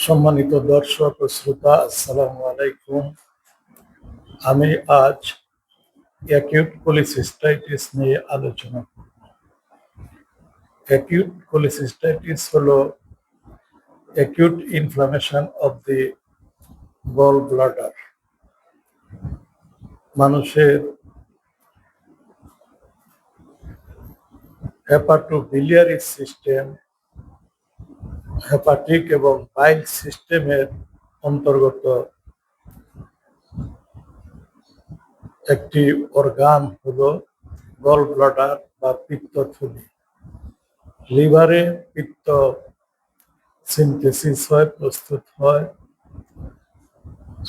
সম্মানিত দর্শক ও শ্রোতা, আসসালামু আলাইকুম। আমি আজ অ্যাকিউট কোলিসিস্টাইটিস নিয়ে আলোচনা করব। অ্যাকিউট কোলিসিস্টাইটিস হলো acute inflammation of the gall bladder. মানুষের হেপাটোবিলিয়ারি সিস্টেম, হেপাটিক এবং বাইল সিস্টেমের অন্তর্গত একটি অর্গান হলো গল ব্লাডার বা পিত্তথলি। লিভারে পিত্ত সিনথেসিস হয়, প্রস্তুত হয়।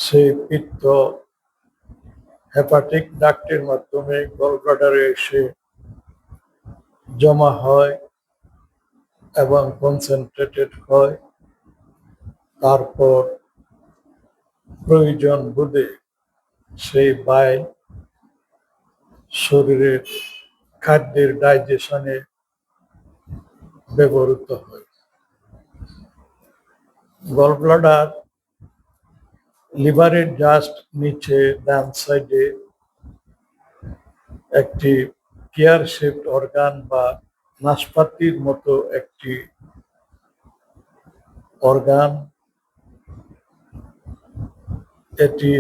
সেই পিত্ত হেপাটিক ডাক্টের মাধ্যমে গল ব্লাডারে এসে জমা হয় এবং কনসেন্ট্রেটেড হয়। তারপর প্রয়োজন বোধে সেই বাইল শরীরের খাদ্যের ডাইজেশনে ব্যবহৃত হয়। গল ব্লাডার লিভারের জাস্ট নিচে ডান সাইডে একটি পেয়ার শেপড অর্গান বা নাশপাতির মতো একটি অর্গান। এটি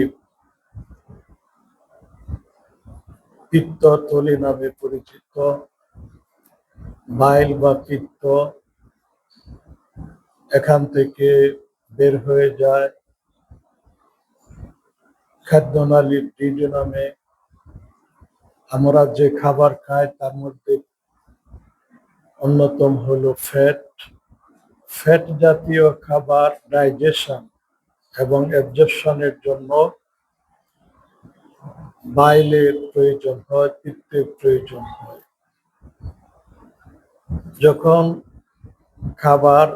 পিত্তথলি নামে পরিচিত। বাইল বা পিত্ত এখান থেকে বের হয়ে যায় খাদ্যনালীর ডিউডেনামে। আমরা যে খাবার খাই তার মধ্যে অন্যতম হলো ফ্যাট। ফ্যাট জাতীয় খাবার ডাইজেশন এবং অ্যাবজর্পশনের জন্য বাইলের প্রয়োজন হয়, পিত্তের প্রয়োজন হয়। যখন খাবার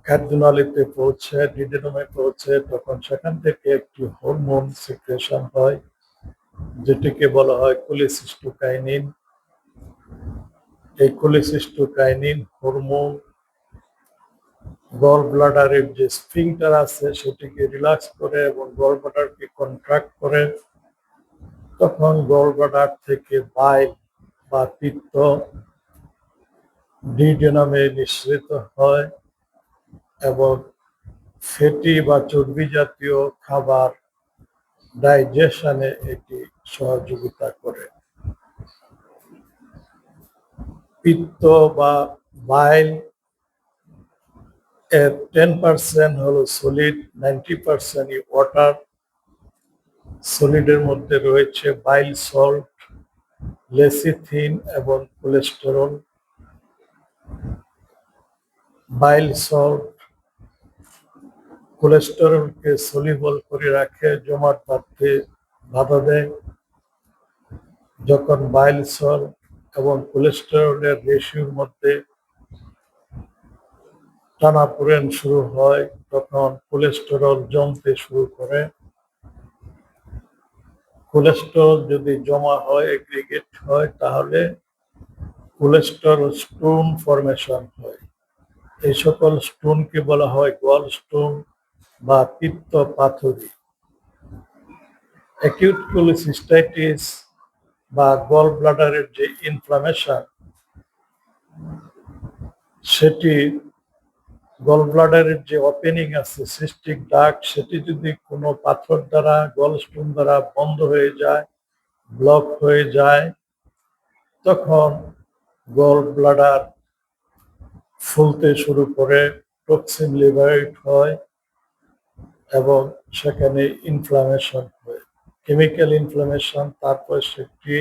খাদ্যনালীতে পৌঁছে, ডিউডেনামে পৌঁছে, তখন সেখান থেকে একটি হরমোন সিক্রেশন হয়, যেটিকে বলা হয় কোলিসিস্টোকাইনিন। এই কোলিসিস্টোকাইনিন হরমোন গল ব্লাডারের যে স্ফিংটার আছে সেটিকে রিল্যাক্স করে এবং গল ব্লাডারকে কন্ট্রাক্ট করে। তখন গল ব্লাডার থেকে বাইল বা পিত্ত ডিউডেনামে নিঃসৃত হয় এবং ফ্যাটি বা চর্বি জাতীয় খাবার ডাইজেশনে এটি সহযোগিতা করে। পিত্ত বা বাইল এর 10% হলো সলিড, 90% ওয়াটার। সলিডের মধ্যে রয়েছে বাইল সল্ট, লেসিথিন এবং কোলেস্টেরল। বাইল সল্ট কোলেস্টেরলকে সলিবল করে রাখে, জমাট বাঁধতে বাধা দেয়। যখন বাইল সল্ট এবং কোলেস্টেরলের রেশিওর মধ্যে টানাপোড়েন শুরু হয়, তখন কোলেস্টেরল জমতে শুরু করে। কোলেস্টেরল যদি জমা হয়, এগ্রিগেট হয়, তাহলে কোলেস্টেরল স্টোন ফরমেশন হয়। এই সকল স্টোনকে বলা হয় গল স্টোন বা পিত্ত পাথরি। অ্যাকিউট কোলিসিস্টাইটিস বা গল ব্লাডারের যে ইনফ্লামেশন, সেটি গল ব্লাডারের যে ওপেনিং আছে, সিস্টিক ডাক্ট, সেটি যদি কোনো পাথর দ্বারা, গল স্টোন দ্বারা বন্ধ হয়ে যায়, ব্লক হয়ে যায়, তখন গল ব্লাডার ফুলতে শুরু করে, টক্সিন লিভারেট হয় এবং সেখানে ইনফ্লামেশন হয়, কেমিক্যাল ইনফ্লামেশন। তারপর সেটি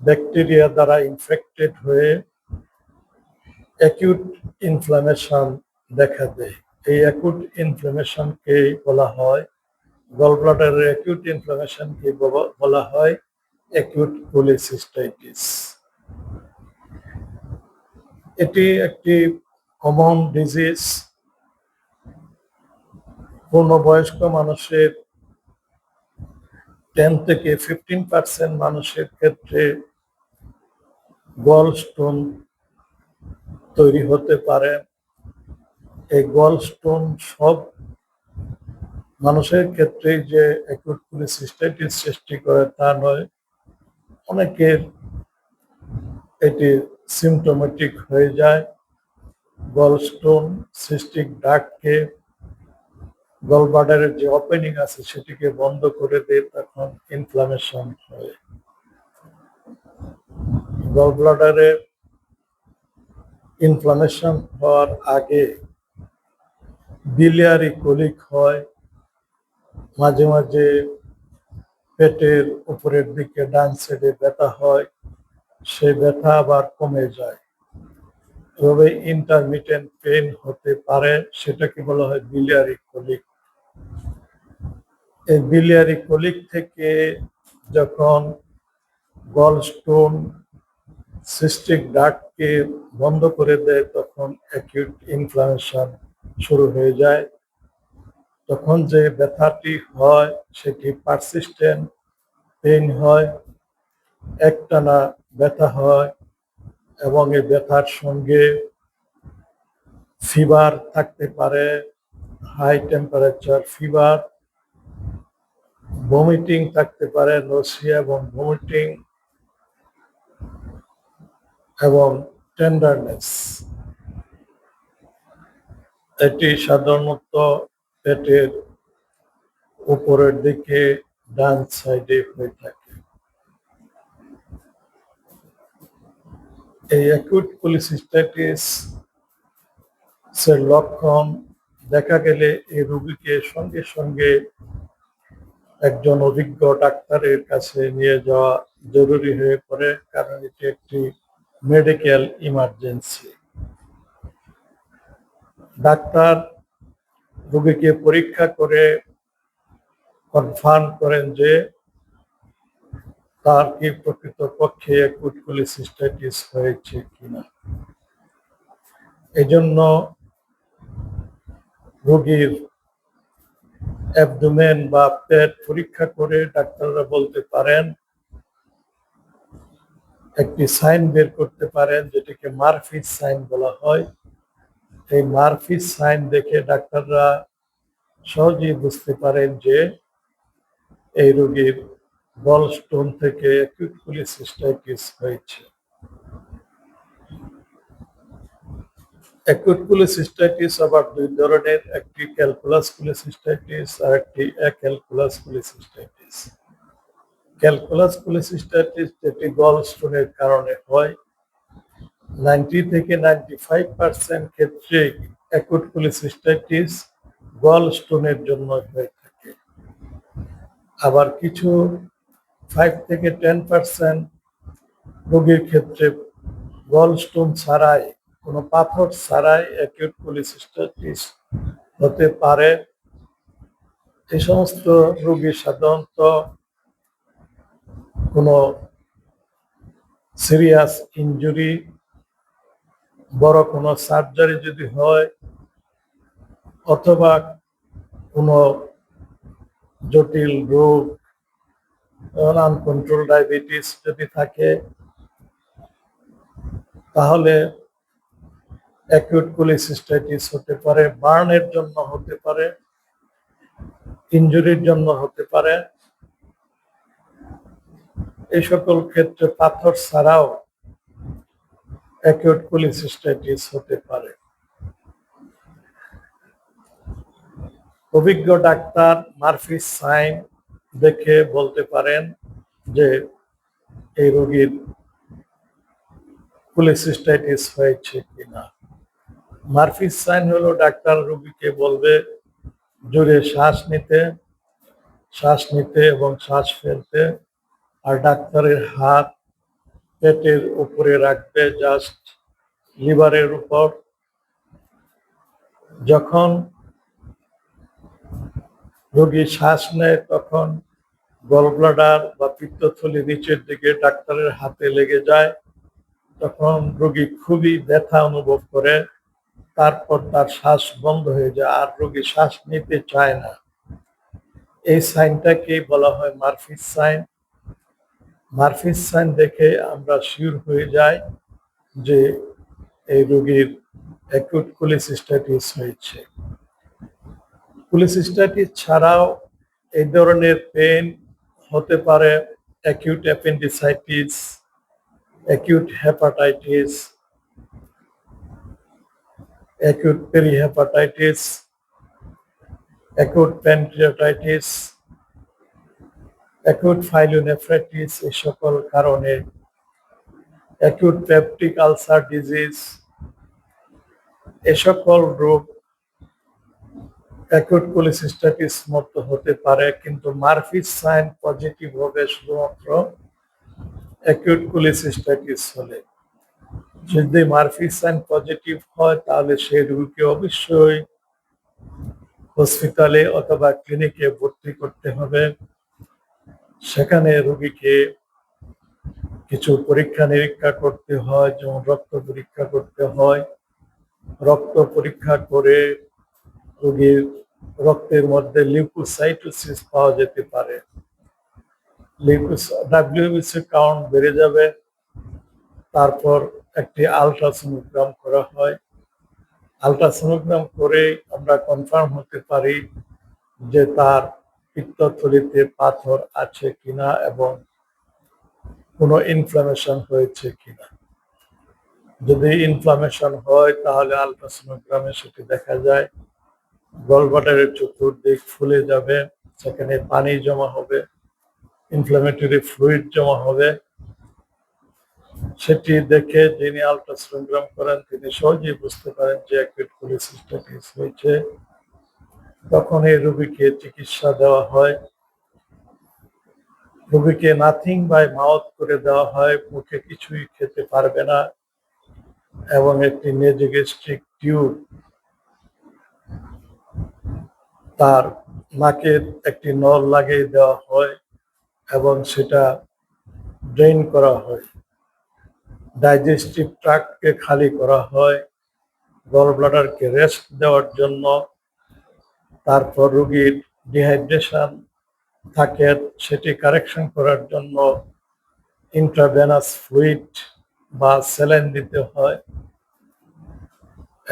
ব্যাকটেরিয়া দ্বারা ইনফেক্টেড হয়ে অ্যাকিউট ইনফ্লামেশন দেখা দেয়। এই অ্যাকিউট ইনফ্লামেশনকে বলা হয়, গল ব্লাডারের অ্যাকিউট ইনফ্লামেশনকে বলা হয় অ্যাকিউট কোলিসিস্টাইটিস। এটি একটি কমন ডিজিজ। পূর্ণবয়স্ক মানুষের 10 থেকে 15% মানুষের ক্ষেত্রে গল স্টোন তৈরি হতে পারে। এই গলস্টোন সব মানুষের ক্ষেত্রে যে অ্যাকিউট কোলিসিস্টাইটিস সৃষ্টি করে তা নয়, অনেকের এটি সিমটোমেটিক হয়ে যায়। গলস্টোন সিস্টিক ডাককে গলব্লাডারের যে ওপেনিং আছে সেটিকে বন্ধ করে দেয়, তখন ইনফ্লামেশন হয়। গলব্লাডারের ইনফ্লামেশন হওয়ার আগে বিলিয়ারি কোলিক হয়, মাঝে মাঝে পেটের উপরের দিকে ডান সাইডে ব্যথা হয়, সেই ব্যথা আবার কমে যায়। তবে ইন্টারমিটেন্ট পেইন হতে পারে, সেটাকে বলা হয় বিলিয়ারি কোলিক। এই বিলিয়ারি কোলিক থেকে যখন গলস্টোন সিস্টিক ডাক্টকে বন্ধ করে দেয়, তখন অ্যাকিউট ইনফ্লামেশন শুরু হয়ে যায়। তখন যে ব্যথাটি হয় সেটি পারসিস্টেন্ট পেইন হয়, একটানা ব্যথা হয়, এবং এই ব্যথার সঙ্গে ফিভার থাকতে পারে, হাই টেম্পারেচার ফিভার, ভমিটিং থাকতে পারে, নসিয়া এবং ভমিটিং, এবং টেন্ডারনেস। এটি সাধারণত পেটের উপরের দিকে ডান সাইডে হয়ে থাকে। এই অ্যাকিউট কোলিসিস্টাইটিস এর লক্ষণ দেখা গেলে এই রোগীকে সঙ্গে সঙ্গে একজন অভিজ্ঞ ডাক্তারের কাছে নিয়ে যাওয়া জরুরি হয়ে পড়ে, কারণ এটি একটি মেডিকেল ইমার্জেন্সি। ডাক্তার রোগীকে পরীক্ষা করে কনফার্ম করেন যে তার কি প্রকৃতপক্ষে অ্যাকিউট কোলিসিস্টাইটিস হয়েছে কিনা। এজন্য রোগীর অ্যাবডোমেন বা পেট পরীক্ষা করে ডাক্তাররা বলতে পারেন, একটি সাইন বের করতে পারেন যেটাকে মারফিস সাইন বলা হয়। এই মারফিস সাইন দেখে ডাক্তাররা সহজেই বুঝতে পারেন যে এই রোগীর গলস্টোন থেকে অ্যাকিউট কোলিসিস্টাইটিস হয়েছে। অ্যাকিউট কোলিসিস্টাইটিস আবার দুই ধরনের, একটি ক্যালকুলাস কোলিসিস্টাইটিস আর একটি অ্যাক্যালকুলাস কোলিসিস্টাইটিস। ক্যালকুলাস কোলিসিস্টাইটিস যেটি গলস্টোনের কারণে হয়, 90 থেকে 95% ক্ষেত্রে অ্যাকিউট কোলিসিস্টাইটিস গলস্টোনের জন্য হয়ে থাকে। আবার কিছু 5 থেকে 10% রোগীর ক্ষেত্রে গলস্টোন ছাড়াই, কোনো পাথর ছাড়াই অ্যাকিউট কোলিসিস্টাইটিস হতে পারে। এই সমস্ত রোগী সাধারণত কোনো সিরিয়াস ইনজুরি, বড় কোনো সার্জারি যদি হয়, অথবা কোনো জটিল রোগ, আনকন্ট্রোল ডায়াবেটিস যদি থাকে, তাহলে অ্যাকিউট কোলিসিস্টাইটিস হতে পারে। বার্নের জন্য হতে পারে, ইনজুরির জন্য হতে পারে। এই সকল ক্ষেত্রে পাথর ছাড়াও অ্যাকিউট কোলিসিস্টাইটিস হতে পারে। অভিজ্ঞ ডাক্তার মারফিস সাইন দেখে বলতে পারেন যে এই রোগীর কোলিসিস্টাইটিস হয়েছে কিনা। মারফিস সাইন হলো ডাক্তার রোগীকে বলবে জোরে শ্বাস নিতে এবং শ্বাস ফেলতে, আর ডাক্তারের হাত পেটের উপরে রাখবে, জাস্ট লিভারের উপর। যখন রোগী শ্বাস নেয় তখন গলব্লাডার বা পিত্তথলি নিচের দিকে ডাক্তারের হাতে লেগে যায়, তখন রোগী খুবই ব্যথা অনুভব করে, তারপর তার শ্বাস বন্ধ হয়ে যায়, আর রোগী শ্বাস নিতে চায় না। এই সাইনটাকেই বলা হয় মারফিস সাইন। মারফিস সাইন দেখে আমরা শিওর হয়ে যাই যে এই রোগীর অ্যাকিউট কোলিসিস্টাইটিস হয়েছে। কোলিসিস্টাইটিস ছাড়াও এই ধরনের পেইন হতে পারে acute appendicitis, acute hepatitis, acute perihepatitis, acute pancreatitis, acute pyelonephritis, এই সকল কারণে অ্যাকিউট পেপটিক আলসার ডিজিজ, এ সকল রোগ অ্যাকিউট কোলিসিস্টাইটিস মতো হতে পারে, কিন্তু মারফিস সাইন পজিটিভ হবে শুধুমাত্র অ্যাকিউট কোলিসিস্টাইটিস হলে। যদি মারফিস সাইন পজিটিভ হয় তাহলে সেই রোগীকে অবশ্যই হসপিটালে অথবা ক্লিনিকে ভর্তি করতে হবে। সেখানে রোগীকে কিছু পরীক্ষা নিরীক্ষা করতে হয়, যেমন রক্ত পরীক্ষা করতে হয়। রক্ত পরীক্ষা করে রোগীর রক্তের মধ্যে লিউকোসাইটোসিস পাওয়া যেতে পারে। ডাব্লিউবিসি কাউন্ট বেড়ে যাবে। তারপর একটি আলট্রাসোনোগ্রাম করা হয়। আলট্রাসোনোগ্রাম করে আমরা কনফার্ম হতে পারি যে তার পিত্তথলিতে পাথর আছে কিনা এবং কোনো ইনফ্লামেশন হয়েছে কিনা। যদি ইনফ্লামেশন হয় তাহলে আলট্রাসোনোগ্রামে সেটি দেখা যায়। গলব্লাডারের চতুর্দিক ফুলে যাবে, সেখানে পানি জমা হবে, ইনফ্লামেটরি ফ্লুইড জমা হবে। সেটি দেখে যিনি আলট্রাসোনোগ্রাম করেন তিনি সহজেই বুঝতে পারেন যে অ্যাকিউট কোলিসিস্টাইটিস হয়েছে। তখন এই রোগীকে চিকিৎসা দেওয়া হয়। রোগীকে নাথিং বাই মাউথ করে দেওয়া হয়, মুখে কিছুই খেতে পারবে না, এবং একটি নেজোগ্যাস্ট্রিক টিউব তার নাকের একটি নল লাগিয়ে দেওয়া হয় এবং সেটা ড্রেন করা হয়। ডাইজেস্টিভ ট্র্যাক্টকে খালি করা হয় গলব্লাডারকে রেস্ট দেওয়ার জন্য। তারপর রোগীর ডিহাইড্রেশন থাকে, সেটি কারেকশন করার জন্য ইন্ট্রাভেনাস ফ্লুইড বা স্যালাইন দিতে হয়।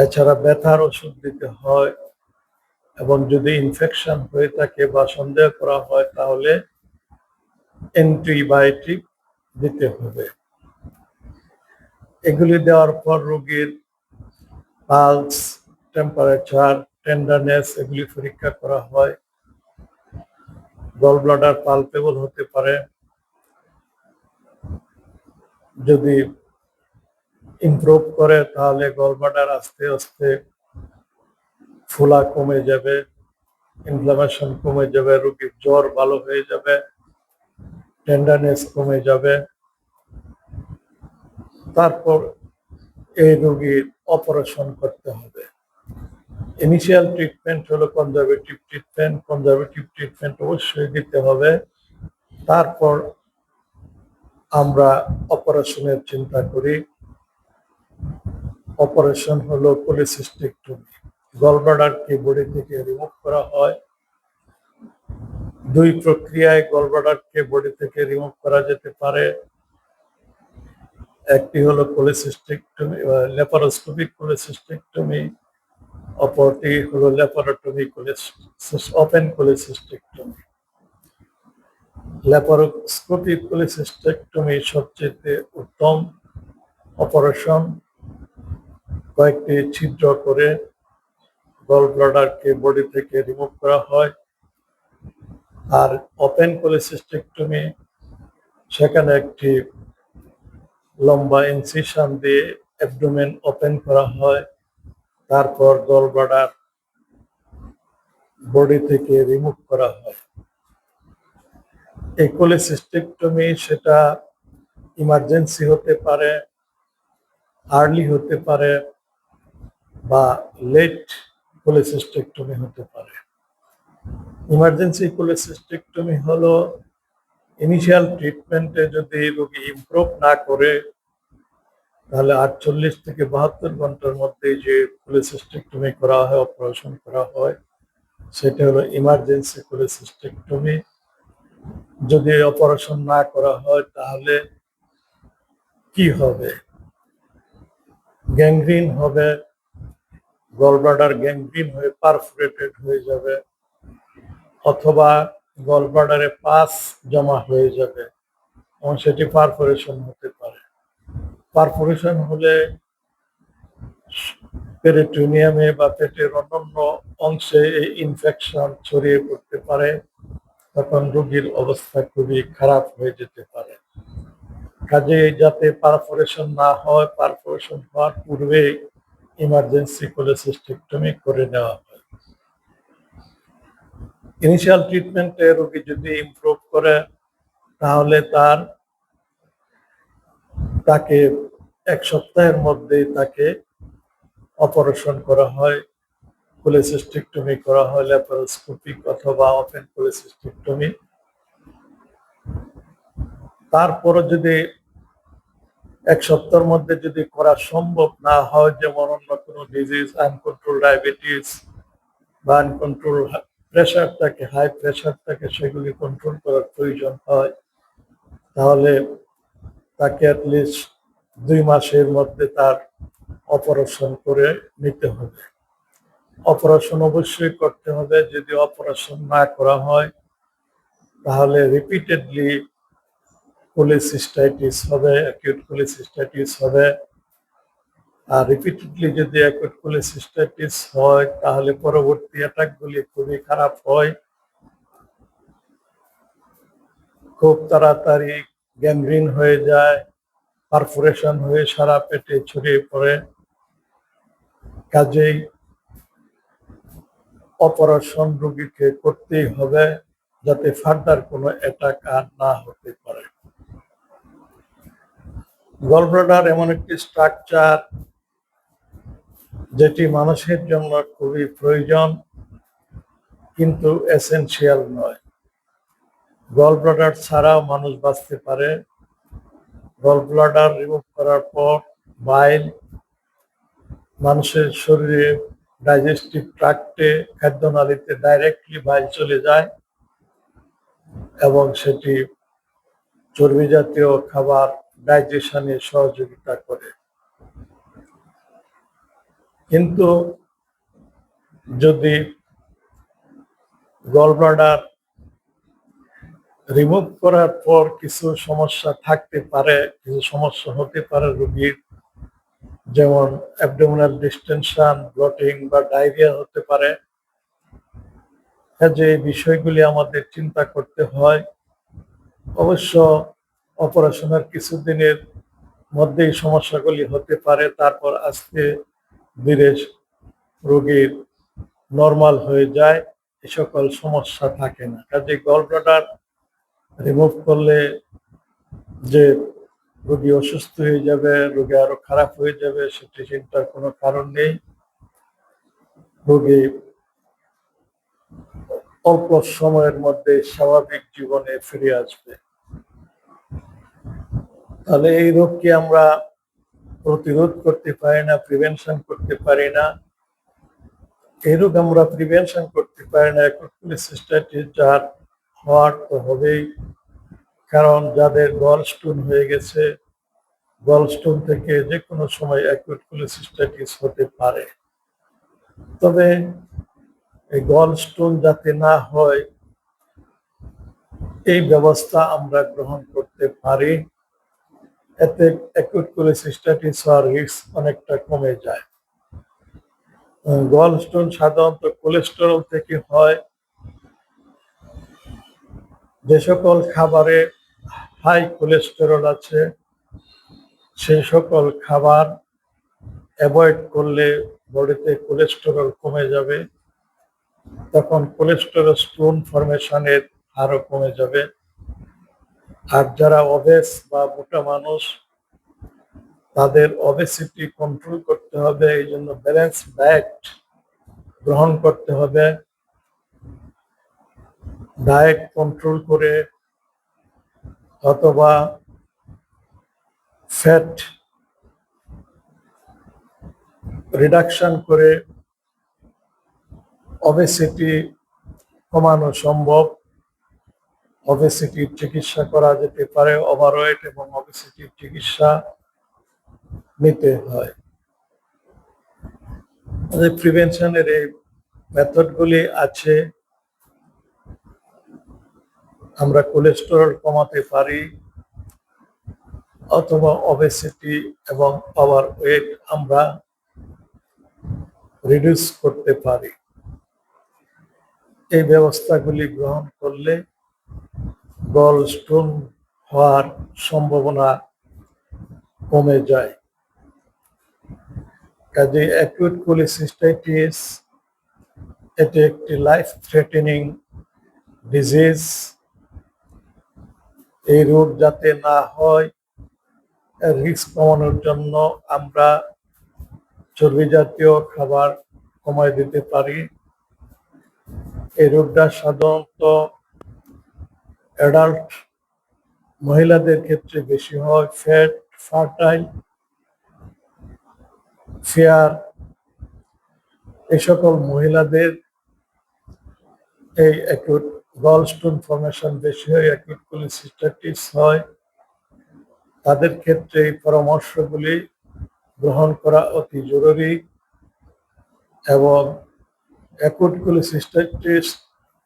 এছাড়া ব্যথার ওষুধ দিতে হয়, এবং যদি ইনফেকশন হয়ে থাকে বা সন্দেহ করা হয় তাহলে অ্যান্টিবায়োটিক দিতে হবে। এগুলি দেওয়ার পর রোগীর পালস, টেম্পারেচার, টেন্ডারনেস এগুলি পরীক্ষা করা হয়। গলব্লাডার পালপেবল হতে পারে। যদি ইমপ্রুভ করে তাহলে গলব্লাডার আস্তে আস্তে ফোলা কমে যাবে, ইনফ্লামেশন কমে যাবে, রোগীর জ্বর ভালো হয়ে যাবে, টেন্ডারনেস কমে যাবে। তারপর এই রোগীর অপারেশন করতে হবে। ইনিশিয়াল ট্রিটমেন্ট হলো কনজারভেটিভ ট্রিটমেন্ট। কনজারভেটিভ ট্রিটমেন্ট অবশ্যই দিতে হবে। তারপর আমরা অপারেশনের চিন্তা করি। অপারেশন হলো কোলিসিস্টেক্টমি। গলব্লাডারকে বডি থেকে রিমুভ করা হয়। দুই প্রক্রিয়ায় গলব্লাডারকে বডি থেকে রিমুভ করা যেতে পারে। একটি হলো কোলিসিস্টেক্টমি, ল্যাপারোস্কোপিক কোলিসিস্টেক্টমি, অপরটি হলো ল্যাপারোটমি ওপেন কোলিসিস্টেক্টমি। ল্যাপারোস্কোপিক কোলিসিস্টেক্টমি সবচেয়ে উত্তম অপারেশন। কয়েকটি ছিদ্র করে গলব্লাডারকে বডি থেকে রিমুভ করা হয়। আর ওপেন কোলিসিস্টেক্টমি, সেখানে একটি লম্বা ইনসিশন দিয়ে অ্যাবডোমেন ওপেন করা হয়। তারপর গলব্লাডার বডি থেকে রিমুভ করা হয়। এই কোলিসিস্টেক্টমি সেটা ইমার্জেন্সি হতে পারে, আর্লি হতে পারে, বা লেট কোলিসিস্টেক্টমি হতে পারে। ইমার্জেন্সি কোলিসিস্টেক্টমি হলো ইনিশিয়াল ট্রিটমেন্টে যদি রোগী ইমপ্রুভ না করে তাহলে 48 থেকে 72 ঘন্টার মধ্যে যে কোলিসিস্টেক্টমি করা হয়, অপারেশন করা হয়, সেটা হলো ইমার্জেন্সি কোলিসিস্টেক্টমি। যদি অপারেশন না করা হয় তাহলে কি হবে? গ্যাংগ্রিন হবে, গলব্লাডার গ্যাংগ্রিন হয়ে পারফোরেটেড হয়ে যাবে, অথবা গলব্লাডারে পাস জমা হয়ে যাবে এবং সেটি পারফোরেশন হতে পারে। পারফোরেশন হলে পেরিটোনিয়ামে বা পেটের অন্যান্য অংশে এই ইনফেকশন ছড়িয়ে পড়তে পারে, তখন রোগীর অবস্থা খুবই খারাপ হয়ে যেতে পারে। কাজে যাতে পারফোরেশন না হয়, পারফোরেশন হওয়ার পূর্বে ইমার্জেন্সি কোলেসিস্টেক্টমি করে নেওয়া হয়। ইনিশিয়াল ট্রিটমেন্টে রোগী যদি ইমপ্রুভ করে তাহলে তাকে 1 সপ্তাহের মধ্যে তাকে অপারেশন করা হয়, কোলেসিস্টেক্টমি করা হয়, ল্যাপারোস্কোপিক অথবা ওপেন কোলেসিস্টেক্টমি। তারপরও যদি 1 সপ্তাহের মধ্যে যদি করা সম্ভব না হয়, যেমন অন্য কোনো ডিজিজ, আনকন্ট্রোল ডায়াবেটিস বা আনকন্ট্রোল প্রেশার থাকে, হাই প্রেশার থাকে, সেগুলি কন্ট্রোল করার প্রয়োজন হয়, তাহলে তাকে অ্যাটলিস্ট 2 মাসের মধ্যে তার অপারেশন করে নিতে হবে। অপারেশন অবশ্যই করতে হবে। যদি অপারেশন না করা হয় তাহলে রিপিটেডলি কোলেসিস্টাইটিস হবে, অ্যাকিউট কোলেসিস্টাইটিস হবে। আর রিপিটেডলি যদি অ্যাকিউট কোলেসিস্টাইটিস হয় তাহলে পরবর্তী অ্যাটাকগুলি খুবই খারাপ হয়, খুব তাড়াতাড়ি গ্যাংগ্রিন হয়ে যায়, পারফোরেশন হয়ে সারা পেটে ছড়িয়ে পড়ে। কাজেই অপারেশন রোগীকে করতেই হবে যাতে ফার্দার কোনো অ্যাটাক আর না হতে পারে। গলব্লাডার এমন একটি স্ট্রাকচার যেটি মানুষের জন্য খুবই প্রয়োজন কিন্তু এসেনশিয়াল নয়। গলব্লাডার ছাড়াও মানুষ বাঁচতে পারে। গলব্লাডার রিমুভ করার পর বাইল মানুষের শরীরে ডাইজেস্টিভ ট্রাক্টে, খাদ্যনালীতে ডাইরেক্টলি বাইল চলে যায় এবং সেটি চর্বি জাতীয় খাবার ডাইজেশনে সহযোগিতা করে। কিন্তু যদি গলব্লাডার রিমুভ করার পর কিছু সমস্যা থাকতে পারে, কিছু সমস্যা হতে পারে রোগীর, যেমন অ্যাবডোমিনাল ডিস্টেনশন, ব্লটিং বা ডায়রিয়া হতে পারে। যে বিষয়গুলি আমাদের চিন্তা করতে হয়। অবশ্য অপারেশনের কিছুদিনের মধ্যেই সমস্যাগুলি হতে পারে, তারপর আস্তে ধীরে রোগীর নর্মাল হয়ে যায়, এ সকল সমস্যা থাকে না। কাজে গলব্লাডার রিমুভ করলে যে রোগী অসুস্থ হয়ে যাবে, রোগী আরো খারাপ হয়ে যাবে, সেটি চিন্তার কোনো কারণ নেই। রোগী অল্প সময়ের মধ্যে স্বাভাবিক জীবনে ফিরে আসবে। তাহলে এই রোগকে আমরা প্রতিরোধ করতে পারি না, প্রিভেনশন করতে পারি না। এই রোগ আমরা প্রিভেনশন করতে পারি না। অ্যাকিউট কোলেসিস্টাইটিস যার হওয়ার তো হবেই, কারণ যাদের গল স্টোন হয়ে গেছে, গল স্টোন থেকে যে কোনো সময় অ্যাকিউট কোলেসিস্টাইটিস হতে পারে। তবে এই গল স্টোন যাতে না হয় এই ব্যবস্থা আমরা গ্রহণ করতে পারি, এতে অ্যাকিউট কোলেসিস্টাইটিস হওয়ার রিস্ক অনেকটা কমে যায়। গল স্টোন সাধারণত কোলেস্টেরল থেকে হয়। যে সকল খাবারে হাই কোলেস্টেরল আছে সেই সকল খাবার অ্যাভয়েড করলে বডিতে কোলেস্টেরল কমে যাবে, তখন কোলেস্টেরল স্টোন ফরমেশনের হারও কমে যাবে। আর যারা অবেস বা মোটা মানুষ, তাদের অবেসিটি কন্ট্রোল করতে হবে, এই জন্য ব্যালেন্স ডায়েট গ্রহণ করতে হবে। ডায়েট কন্ট্রোল করে অথবা ফ্যাট রিডাকশন করে অবেসিটি কমানো সম্ভব। অবেসিটির চিকিৎসা করা যেতে পারে, ওভারওয়েট এবং অবেসিটির চিকিৎসা নিতে হয়। প্রিভেনশনের এই মেথডগুলি আছে। আমরা কোলেস্টেরল কমাতে পারি, অথবা ওবেসিটি এবং ওভারওয়েট আমরা রিডিউস করতে পারি। এই ব্যবস্থাগুলি গ্রহণ করলে গল স্টোন হওয়ার সম্ভাবনা কমে যায়। কাজে অ্যাকিউট কোলিসিস্টাইটিস এটি একটি লাইফ থ্রেটেনিং ডিজিজ। এই রোগ যাতে না হয়, রিস্ক কমানোর জন্য আমরা চর্বি জাতীয় খাবার কমায় দিতে পারি। এই রোগটা সাধারণত অ্যাডাল্ট মহিলাদের ক্ষেত্রে বেশি হয়। ফ্যাট, ফার্টাইল, ফেয়ার এই সকল মহিলাদের এই অ্যাকিউট গলস্টোন ফর্মেশন বেশি হয়, অ্যাকিউট কোলিসিস্টাইটিস হয়। তাদের ক্ষেত্রে এই পরামর্শগুলি গ্রহণ করা অতি জরুরি। এবং অ্যাকিউট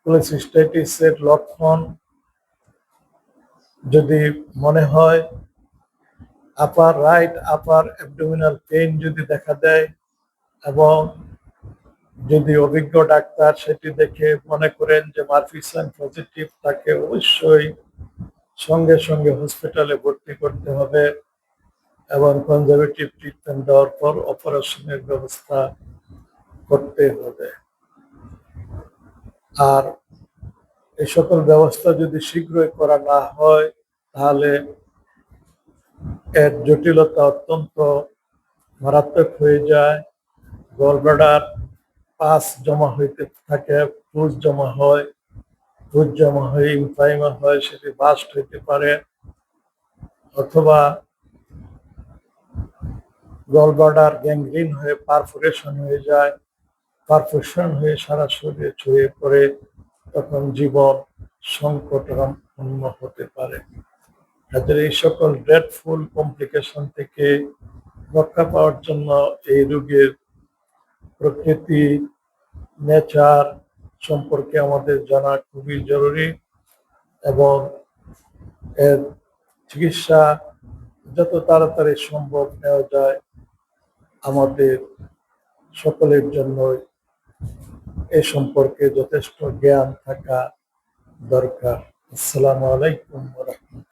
কোলিসিস্টাইটিসের লক্ষণ যদি মনে হয়, রাইট আপার অ্যাবডোমিনাল পেইন যদি দেখা দেয়, এবং যদি অভিজ্ঞ ডাক্তার সেটি দেখে মনে করেন যে মারফিসান পজিটিভ, তাকে অবশ্যই সঙ্গে সঙ্গে হসপিটালে ভর্তি করতে হবে এবং কনজারভেটিভ ট্রিটমেন্ট দেওয়ার পর অপারেশনের ব্যবস্থা করতে হবে। আর এই সকল ব্যবস্থা যদি শীঘ্রই করা না হয়, তাহলে এর জটিলতা অত্যন্ত মারাত্মক হয়ে যায়। গলব্লাডার পাস জমা হইতে থাকে, পুজ জমা হয়, পুজ জমা হয়ে ইনফাইমা হয়, সেটি বাস্ট হইতে পারে, অথবা গলব্লাডার গ্যাংগ্রিন হয়ে পারফোরেশন হয়ে যায়, পারফোরেশন হয়ে সারা শরীরে ছড়িয়ে পড়ে, তখন জীবন সংকটাপন্ন হতে পারে। তাদের এই সকল ড্রেডফুল কমপ্লিকেশন থেকে রক্ষা পাওয়ার জন্য এই রোগের প্রকৃতি, নেচার সম্পর্কে আমাদের জানা খুবই জরুরি, এবং এর চিকিৎসা যত তাড়াতাড়ি সম্ভব নেওয়া যায় আমাদের সকলের জন্য এ সম্পর্কে যথেষ্ট জ্ঞান থাকা দরকার। আসসালামু আলাইকুম ওয়া রাহমাতুল্লাহ।